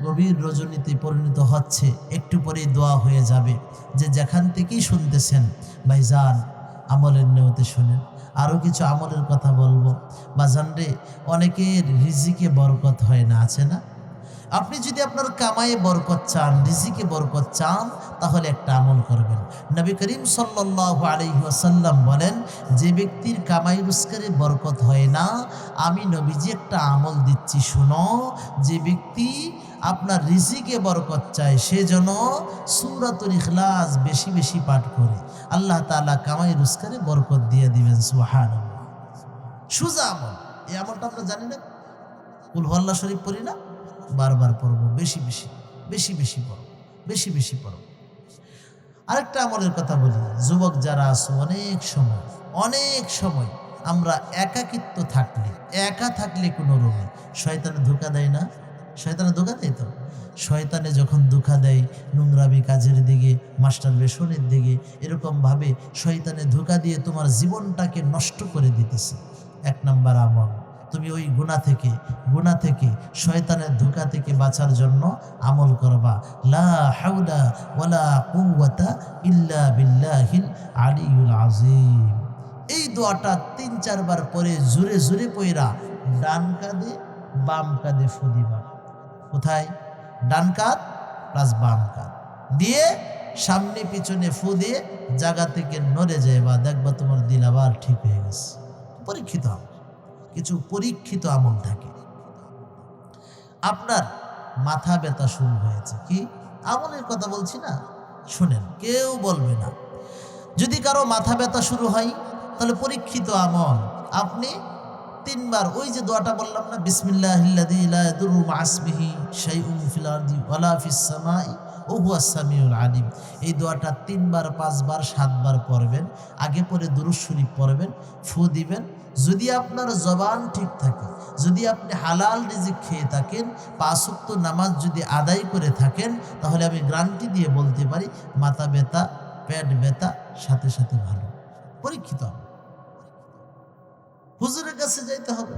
গভীর রজনীতে পরিণত হচ্ছে। একটু পরেই দোয়া হয়ে যাবে। যে যেখান থেকেই শুনতেছেন ভাইজান, আমলের নিয়তে শুনেন। আরও কিছু আমলের কথা বলবো বাজান রে। অনেকের রিজিকে বরকত হয় না, আছে না? আপনি যদি আপনার কামায়ে বরকত চান, রিজিকে বরকত চান, তাহলে একটা আমল করবেন। নবী করিম সাল্লাল্লাহু আলাইহি ওয়াসাল্লাম বলেন, যে ব্যক্তির কামাই রোজগারে বরকত হয় না, আমি নবীজি একটা আমল দিচ্ছি, শুনো। যে ব্যক্তি আপনার রিজিকে বরকত চায়, সে যেন সূরাতুল ইখলাস বেশি বেশি পাঠ করে, আল্লাহ তাআলা কামাই রোজগারে বরকত দিয়ে দিবেন। সুবহানাল্লাহ। সুজা আমল। এই আমলটা আমরা জানি না? কুল হুয়াল্লাহ শরীফ পড়ি না? বারবার পড়ব, বেশি বেশি বেশি বেশি পড়ব, বেশি বেশি পড়ব। আরেকটা আমলের কথা বলি, যুবক যারা আছো, অনেক সময় আমরা একাকিত্ব থাকলে, একা থাকলে কোনো রোগে শয়তানে ধোঁকা দেয় না? শয়তানে ধোঁকা দেয় তো। শয়তানে যখন ধোঁকা দেয় নোংরামি কাজের দিকে, মাস্টার বেশনের দিকে, এরকমভাবে শয়তানে ধোঁকা দিয়ে তোমার জীবনটাকে নষ্ট করে দিতেছে। 1 নাম্বার আমল, তুমি ওই গুনাহ থেকে শয়তানের ধোঁকা থেকে বাঁচার জন্য আমল করবা, লা হাওলা ওয়ালা কুওয়াতা ইল্লা বিল্লাহিল আলিয়্যুল আযীম। এই দোয়াটা 3-4 বার পরে জোরে জোরে পয়রা ডান কাঁধে বাম কাঁধে ফু দিবা। কোথায়? ডান কাঁধ প্লাস বাম কাঁধ দিয়ে সামনে পিছনে ফু দিয়ে জায়গা থেকে নড়ে যাইবা, দেখবা তোমার দিল আবার ঠিক হয়ে গেছে। পরীক্ষিত আমল। কিছু পরীক্ষিত আমল থাকে। আপনার মাথা ব্যথা শুরু হয়েছে, কি আমলের কথা বলছি না, শুনেন, কেউ বলবে না। যদি কারো মাথা ব্যথা শুরু হয়, তাহলে পরীক্ষিত আমল, আপনি 3 বার ওই যে দোয়াটা বললাম না, বিসমিল্লাহিল্লাযী লা ইয়াদুররু মা'a ইসমিহি শাইউন ফিল আরদি ওয়ালা ফিস সামাই ওয়া হুয়াস সামিউল আলিম। এই দোয়াটা 3 বার 5 বার 7 বার পড়বেন। আগে পরে দুরূদ শরীফ পড়বেন, ফু দিবেন। যদি আপনার জবান ঠিক থাকে, যদি আপনি হালাল রিজিক খেয়ে থাকেন, 5 ওয়াক্ত নামাজ যদি আদায় করে থাকেন, তাহলে আমি গ্যারান্টি দিয়ে বলতে পারি মাথা ব্যথা, পেট ব্যথা সাথে সাথে ভালো। পরীক্ষিত আমল। হুজুরের কাছে যাইতে হবে,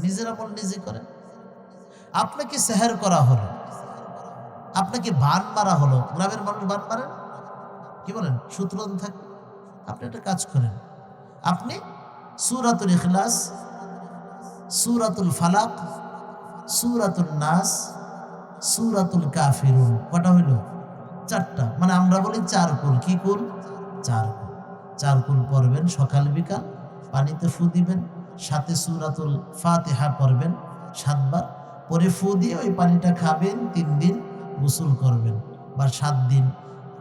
নিজের আমল নিজে করেন। আপনাকে সেহের করা হলো, আপনাকে বান মারা হলো, গ্রামের মানুষ বান মারেন, কি বলেন, সূত্রন থাকে। আপনি একটা কাজ করেন, আপনি সূরাতুল ইখলাস, সূরাতুল ফালাক, সূরাতুন নাস, সূরাতুল কাফিরুন, কটা হইল? 4টা। মানে আমরা বলি 4 কুল। কি কুল? 4 কুল। 4 কুল পড়বেন সকাল বিকাল, পানিতে ফু দিবেন, সাথে সূরাতুল ফাতিহা পড়বেন 7 বার, পরে ফু দিয়ে ওই পানিটা খাবেন। 3 দিন গোসল করবেন, বা 7 দিন,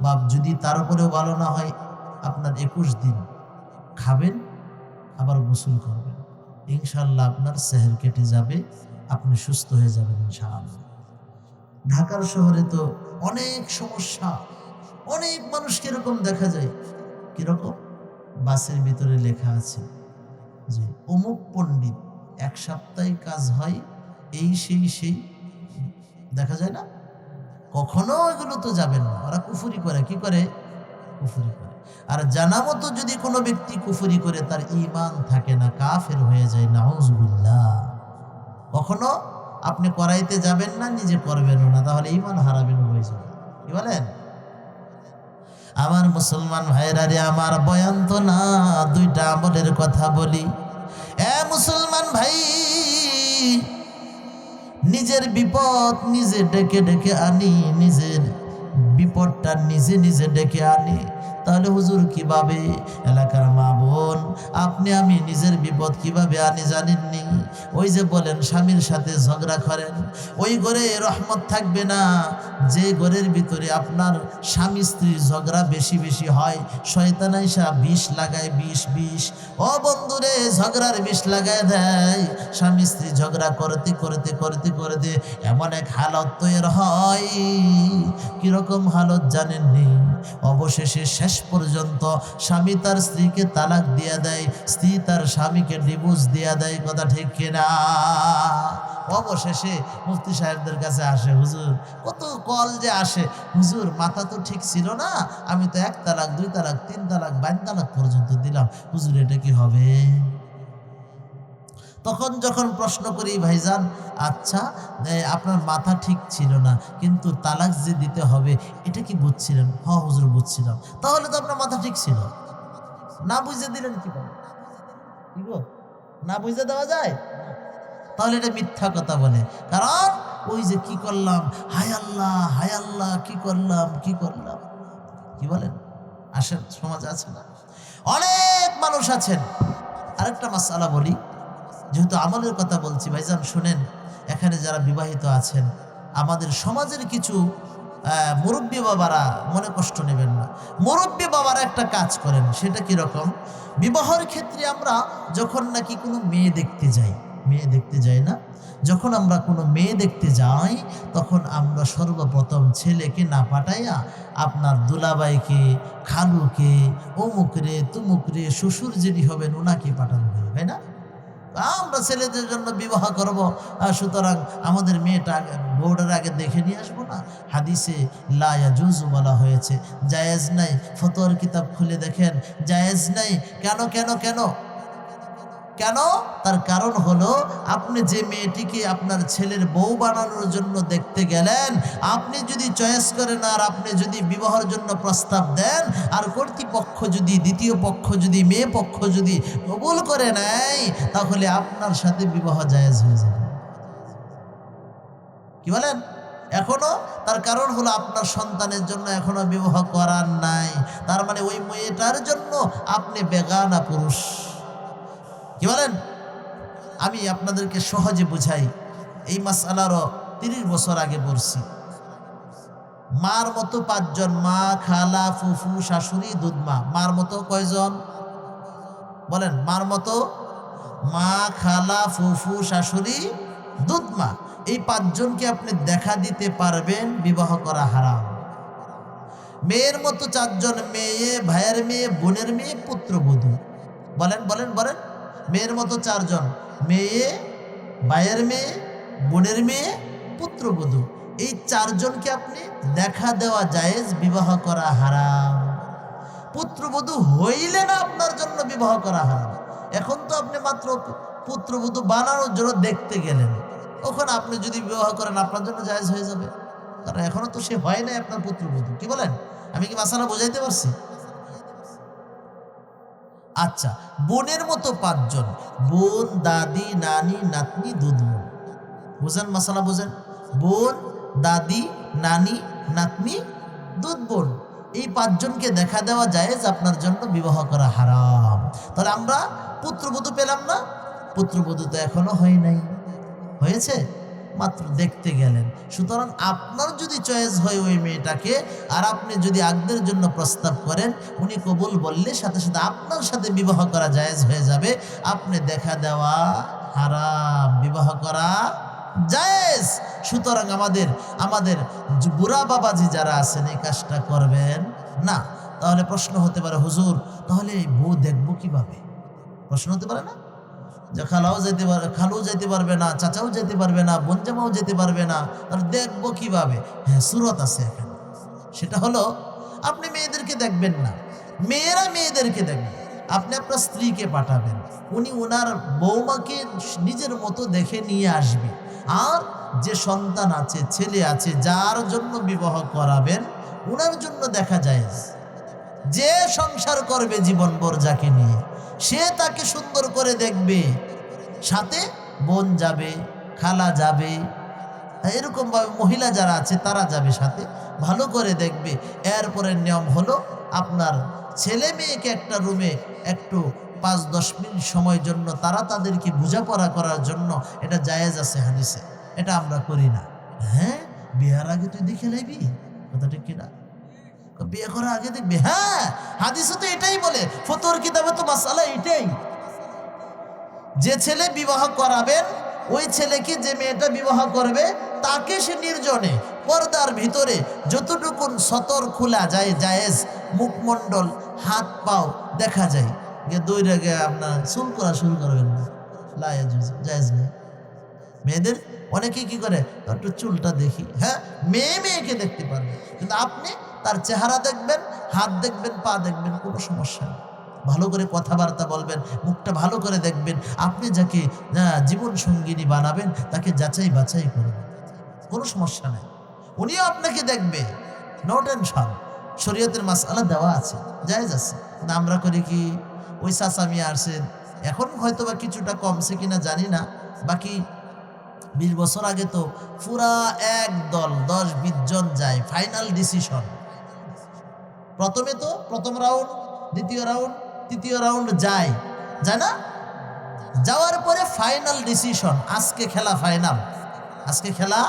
বা যদি তার উপরেও ভালো না হয় আপনার 21 দিন খাবেন, আবার গোসল করবেন। ইনশাআল্লাহ আপনার সেহের কেটে যাবে, আপনি সুস্থ হয়ে যাবেন ইনশাআল্লাহ। ঢাকার শহরে তো অনেক সমস্যা, অনেক মানুষকে এরকম দেখা যায়। কিরকম? বাসের ভিতরে লেখা আছে যে অমুক পণ্ডিত, 1 সপ্তাহে কাজ হয়, এই সেই দেখা যায় না? কখনো এগুলো তো যাবেন না। ওরা কুফরি করে। কি করে? কুফরি করে। আর জানা মতো যদি কোনো ব্যক্তি কুফরি করে, তার ঈমান থাকে না, কাফের হয়ে যায়। নাউজুবিল্লাহ। কখনো আপনি করাইতে যাবেন না, নিজে করবেনও না, তাহলে ঈমান হারাবেন হয়ে যাবে। কি বলেন? আমার মুসলমান ভাইরা রে, আমার বয়ান তো না, দুইটা আমলের কথা বলি। এ মুসলমান ভাই, নিজের বিপদ নিজে ডেকে ডেকে আনি, নিজের বিপদটা নিজে নিজে ডেকে আনি, তাহলে হুজুর কিভাবে? এলাকার মা বোন, আপনি আমি নিজের বিপদ কিভাবে আনি জানেননি? ওই যে বলেন স্বামীর সাথে ঝগড়া করেন, ওই ঘরে রহমত থাকবে না। যে ঘরের ভিতরে আপনার স্বামী স্ত্রীর ঝগড়া বেশি বেশি হয়, শয়তান আইসা বিষ লাগায়, বিষ। ও বন্ধুরে, ঝগড়ার বিষ লাগায় দেয়। স্বামী স্ত্রী ঝগড়া করতে করতে করতে করতে এমন এক হালত তৈরি হয়, কিরকম হালত জানেননি? অবশেষে শেষ পর্যন্ত স্বামী তার স্ত্রীকে তালাক দিয়া দেয়, স্ত্রী তার স্বামীকে ডিভোর্স দিয়া দেয়। কথা ঠিক কিনা? অবশেষে মুফতি সাহেবদের কাছে আসে, হুজুর কত কল যে আসে, হুজুর মাথা তো ঠিক ছিল না, আমি তো 1 তালাক 2 তালাক 3 তালাক 22 তালাক পর্যন্ত দিলাম, হুজুর এটা কি হবে? তখন যখন প্রশ্ন করি, ভাইজান আচ্ছা আপনার মাথা ঠিক ছিল না, কিন্তু তালাক যে দিতে হবে এটা কি বুঝছিলেন? হ্যাঁ হুজুর বুঝছিলাম। তাহলে তো আপনার মাথা ঠিক ছিল, না বুঝে দিলেন কি করে? কি গো, না বুঝে দেওয়া যায়? তাহলে এটা মিথ্যা কথা বলে। কারণ ওই যে কি করলাম, হায় আল্লাহ কি করলাম। কি বলেন? আসেন, সমাজ আছে না, অনেক মানুষ আছেন। আরেকটা মাসআলা বলি, যেহেতু আমলের কথা বলছি, ভাইজান শুনেন, এখানে যারা বিবাহিত আছেন, আমাদের সমাজের কিছু মুরব্বী বাবারা মনে কষ্ট নেবেন না, মুরব্বী বাবারা একটা কাজ করেন। সেটা কিরকম? বিবাহের ক্ষেত্রে আমরা যখন নাকি কোনো মেয়ে দেখতে যাই না, যখন আমরা কোনো মেয়ে দেখতে যাই, তখন আমরা সর্বপ্রথম ছেলেকে না পাঠাইয়া আপনার দুলাবাইকে, খালুকে, অমুকরে তুমুকরে, শ্বশুর যিনি হবেন ওনাকে পাঠানো হয়, তাই না? আমরা ছেলেদের জন্য বিবাহ করব, সুতরাং আমাদের মেয়েটা বউটার আগে দেখে নিয়ে আসবো না? হাদিসে লা ইয়াজুজু বলা হয়েছে, জায়েজ নাই। ফতোয়ার কিতাব খুলে দেখেন, জায়েজ নাই। কেন? তার কারণ হলো, আপনি যে মেয়েটিকে আপনার ছেলের বউ বানানোর জন্য দেখতে গেলেন, আপনি যদি চয়েস করেন আর আপনি যদি বিবাহের জন্য প্রস্তাব দেন, আর কর্তৃপক্ষ যদি, দ্বিতীয় পক্ষ যদি, মেয়ে পক্ষ যদি কবুল করে নেয়, তাহলে আপনার সাথে বিবাহ জায়েজ হয়ে যাবে। কি বলেন? এখনো তার কারণ হলো আপনার সন্তানের জন্য এখনো বিবাহ করার নাই, তার মানে ওই মেয়েটার জন্য আপনি বেগানা পুরুষ। কি বলেন? আমি আপনাদেরকে সহজে বুঝাই, এই মাসআলারও 30 বছর আগে পড়ছি। মার মতো 5 জন, মা, খালা, ফুফু, শাশুড়ি, দুধমা। মার মতো কয়জন বলেন? মার মতো মা, খালা, ফুফু, শাশুড়ি, দুধমা, এই 5 জনকে আপনি দেখা দিতে পারবেন, বিবাহ করা হারাম। মেয়ের মতো 4 জন, মেয়ে, ভাইয়ের মেয়ে, বোনের মেয়ে, পুত্রবধূ। বলেন। মেয়ের মতো 4 জন, মেয়ে, ভাইয়ের মেয়ে, বোনের মেয়ে, পুত্রবধূ। এই 4 জনকে আপনি দেখা দেওয়া জায়েজ, বিবাহ করা হারাম। পুত্রবধূ হইলে না আপনার জন্য বিবাহ করা হারাম। এখন তো আপনি মাত্র পুত্রবধূ বানানোর জন্য দেখতে গেলেন, ওখানে আপনি যদি বিবাহ করেন আপনার জন্য জায়েজ হয়ে যাবে, কারণ এখনো তো সে হয় নাই আপনার পুত্রবধূ। কি বলেন? আমি কি মাসালা বোঝাইতে পারছি? আচ্ছা, বোনের মতো 5 জন, বোন, দাদি, নানি, নাতনি, দুধবোন। বুঝেন মাসালা? বুঝেন? বোন, দাদি, নানি, নাতনি, দুধবোন, এই 5 জনকে দেখা দেওয়া জায়েজ, আপনার জন্য বিবাহ করা হারাম। তাহলে আমরা পুত্রবধূ পেলাম না? পুত্রবধূ তো এখনো হয় নাই, হয়েছে মাত্র দেখতে গেলেন। সুতরাং আপনার যদি চয়েস হয় ওই মেয়েটাকে, আর আপনি যদি আগদের জন্য প্রস্তাব করেন, উনি কবুল বললে সাথে সাথে আপনার সাথে বিবাহ করা জায়েজ হয়ে যাবে। আপনি দেখা দেওয়া হারাম, বিবাহ করা জায়েজ। সুতরাং আমাদের বুড়া বাবাজি যারা আছেন, এই কাজটা করবেন না। তাহলে প্রশ্ন হতে পারে, হুজুর তাহলে বউ দেখবো কিভাবে? প্রশ্ন হতে পারে না? যে খালাও যেতে পারবে না, চাচাও যেতে পারবে না, বোনজামাও যেতে পারবে না, তাহলে দেখবো কিভাবে? হ্যাঁ, সুরত আছে এখানে। সেটা হলো, আপনি মেয়েদেরকে দেখবেন না, মেয়েরা মেয়েদেরকে দেখবেন। আপনি আপনার স্ত্রীকে পাঠাবেন, উনি ওনার বৌমাকে নিজের মতো দেখে নিয়ে আসবে। আর যে সন্তান আছে, ছেলে আছে, যার জন্য বিবাহ করাবেন, ওনার জন্য দেখা জায়েজ। যে সংসার করবে জীবনভর যাকে নিয়ে, সে তাকে সুন্দর করে দেখবে, সাথে বোন যাবে, খালা যাবে, এরকম ভাবে মহিলা যারা আছে তারা যাবে সাথে, ভালো করে দেখবে। এরপরে নিয়ম হলো আপনার ছেলে মেয়েকে একটা রুমে একটু 5-10 মিনিট সময়ের জন্য তারা তাদেরকে বোঝাপড়া করার জন্য, এটা জায়েজ আছে হাদিসে, এটা আমরা করি না। হ্যাঁ, বিয়ার আগে তুই দেখে লাইবি, কথা ঠিক কিনা? বিয়ে করার আগে দেখবি? হ্যাঁ, হাদিসে তো এটাই বলে, ফতোয়ার কিতাবে তো মাসআলা এটাই। যে ছেলে বিবাহ করাবেন, ওই ছেলেকে যে মেয়েটা বিবাহ করবে তাকে সে নির্জনে পর্দার ভিতরে যতটুকুন সতর খোলা যায় জায়েজ, মুখমণ্ডল হাত পাও দেখা যায়, দুই রেগে আপনার চুল করা শুরু করবেন না, জায়েজ নেই। মেয়েদের অনেকে কি করে, একটু চুলটা দেখি, হ্যাঁ মেয়ে মেয়েকে দেখতে পারবে, কিন্তু আপনি তার চেহারা দেখবেন, হাত দেখবেন, পা দেখবেন, কোনো সমস্যা নেই। ভালো করে কথাবার্তা বলবেন, মুখটা ভালো করে দেখবেন। আপনি যাকে জীবন সঙ্গিনী বানাবেন তাকে যাচাই বাছাই করবেন, কোনো সমস্যা নেই। উনিও আপনাকে দেখবে, নো টেনশন। শরীয়তের মাসআলা দেওয়া আছে, জায়েজ আছে। কিন্তু আমরা করি কি, ওই চাচা মিয়া আসেন, এখন হয়তো বা কিছুটা কমছে কিনা জানি না, বাকি 20 বছর আগে তো পুরা এক দল 10-20 জন যায়, ফাইনাল ডিসিশন। প্রথমে তো প্রথম রাউন্ড, দ্বিতীয় রাউন্ড, তৃতীয় রাউন্ড যায় না, যাওয়ার পরে ফাইনাল ডিসিশন, আজকে খেলা ফাইনাল, আজকে খেলা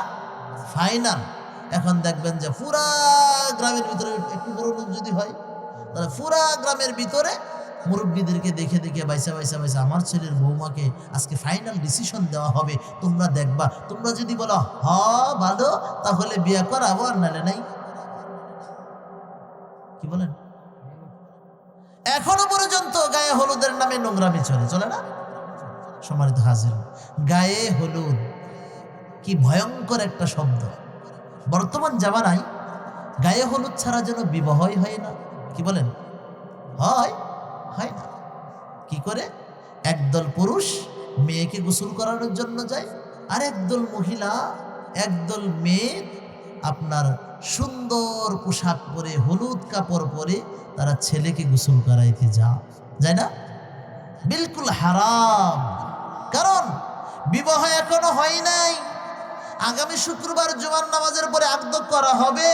ফাইনাল। এখন দেখবেন যে পুরা গ্রামের ভিতরে একটু বড় লোক যদি হয়, তাহলে পুরা গ্রামের ভিতরে মুরব্বীদেরকে দেখে দেখে বাইসা বাইসা বাইসা, আমার ছেলের বৌমাকে আজকে ফাইনাল ডিসিশন দেওয়া হবে, তোমরা দেখবা, তোমরা যদি বলো হ ভালো তাহলে বিয়ে করাবো, আর নালে নাই। কি বলেন? এখনো পর্যন্ত গায়ে হলুদের নামে নোংরামি চলে না? সম্মানিত হাজির, গায়ে হলুদ কি ভয়ঙ্কর একটা শব্দ। বর্তমান জামানায় গায়ে হলুদ ছাড়া যেন বিবাহই হয় না। কি বলেন? হয় না। কি করে? একদল পুরুষ মেয়েকে গোসল করানোর জন্য যায়, আর একদল মহিলা, একদল মেয়ে আপনার সুন্দর পোশাক পরে, হলুদ কাপড় পরে তারা ছেলেকে গোসল করাইতে যায় না? বিলকুল হারাম। কারণ বিবাহ এখনো হয় নাই। আগামী শুক্রবার জুমার নামাজের পরে আকদ করা হবে,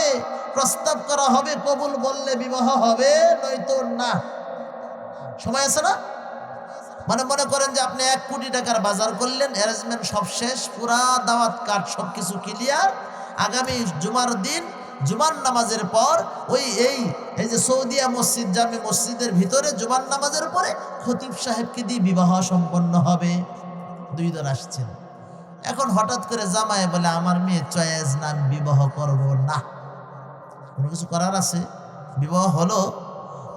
প্রস্তাব করা হবে, কবুল বললে বিবাহ হবে, নয়তো না। সময় আছে না? মানে মনে করেন যে আপনি 1 কোটি টাকার বাজার করলেন, অ্যারেঞ্জমেন্ট সব শেষ, পুরা দাওয়াত কার্ড সবকিছু ক্লিয়ার। আগামী জুমার দিন, জুমার নামাজের পর এই যে সৌদিয়া মসজিদ, জামে মসজিদের ভিতরে জুমার নামাজের পরে খতিব সাহেবকে দিয়ে বিবাহ সম্পন্ন হবে। 2 দল আসছেন। এখন হঠাৎ করে জামাই বলে আমার মেয়ে চয়েস না, আমি বিবাহ করব না। কোনো কিছু করার আছে? বিবাহ হলো,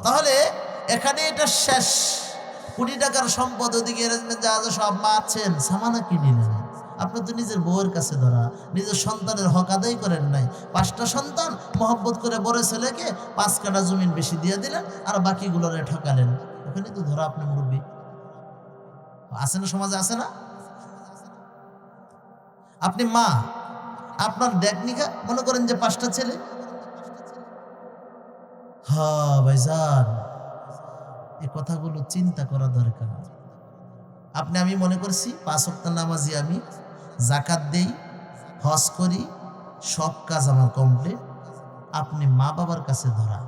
তাহলে এখানে এটা শেষ। কোটি টাকার সম্পদ, ওদিকে অ্যারেঞ্জমেন্ট যা আছে সব মারছেন, সামানা কিনে নেন। আপনি তো নিজের বউয়ের কাছে ধরা, নিজের সন্তানের হক আদায় করেন নাই। 5টা সন্তান, মহব্বত করে বড় ছেলেকে 5 কাঠা জমিন বেশি দিয়ে দিলেন, আর বাকিগুলোরে ঠকালেন। ওখানে তো ধরা আপনি মুরব্বী। আছে না সমাজে? আছে না? আপনি মা, আপনার দেখনিকা মনে করেন যে 5টা ছেলে। হ্যাঁ ভাইজান, এই কথাগুলো চিন্তা করা দরকার। আমি মনে করছি 5 ওয়াক্ত নামাজি, আমি যাকাত দেই, হজ করি, সব কাজ আমার কমপ্লিট। আপনি মা বাবার কাছে ধরা,